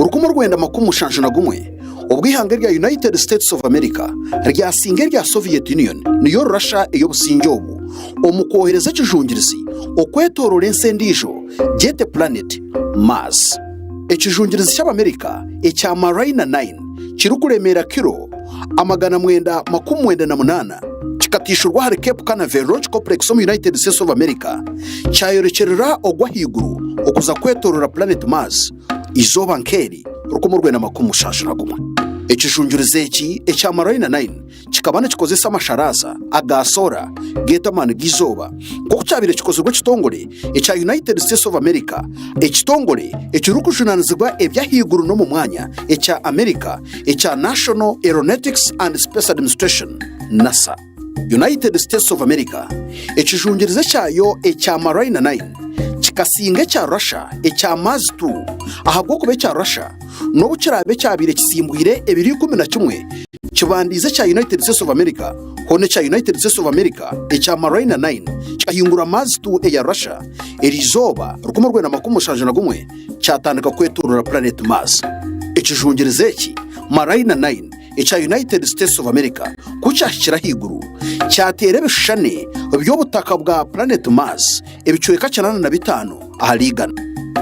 urukumo rwenda makumu shanjana gumwe ubwihange rya United States of America rya singe rya Soviet Union niyo Russia iyo businjobu omukohereza kijungirizi okwetorora ensendijo jet planet Mars. Ekijungirizi cy'Amerika ekya Mariner 9 kirukuremera kilo amagana mwenda makumwenda na munana kikatishurwa hari Cape Canaveral Launch Complex mu United States of America cyayorekerera ogwa higuru okuza kwetorora planet Mars izoba nkeri urukumo rwenda makumu shashana gumwe. Ekijungirizi eki ekya Mariner 9 kikabana kikozesa amasharaza agasora getamani gizoba kuko cyabire kikozerwa kitongore ekya United States of America ekitongore ekirukujunanizibwa ebyahiguru no mu mwanya ekya America ekya National Aeronautics and Space Administration NASA. United States of America ekijungirizi cyayo ekya Mariner 9 kikasinge cya Russia ekya Mars 2 ahabwo kube cya Russia no bukirabe cyabire kisimbwire 2011 kibandize cya United States of America hone cya United States of America ekya Mariner 9 kikahingura Mars 2 ya Russia erizooba rukumo rwenda makumu shanjana gumwe cyatandika kweturura planet Mars. Ekijungirizi eki Mariner 9 ekya United States of America kucyashira higuru cyatere bishane by'obutaka bwa planet Mars ebicueka 95 ahaligana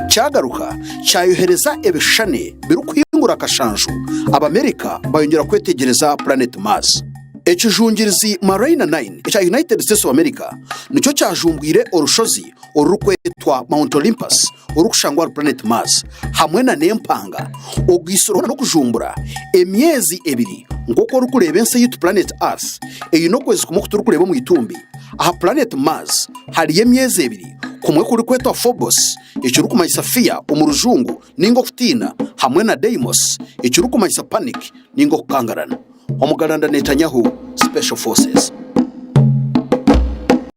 cyagaruka cyayohereza ebishane birukwingura kashanju Abamerika bayongera kwetegereza planet Mars. Ekijungirizi Mariner 9 ekya United States of America nicyo cyajumbwire orushozi orukwetwa Mount Olympus orukushangwa planet Mars hamwe na nempanga ogwisoro no kujumbura emyezi ebiri ngoko rukurebense yitu planet Earth eyino kwezi kumukuturu kureba mu itumbi aha planet Mars hari emyezi ebiri kumwe kuri kwetwa Phobos ekirukumanyisa Fia omurujungu ningo kutina hamwe na Deimos ekirukumanyisa Panic ningo kukangarana. Omugalanda Netanyahu Special Forces.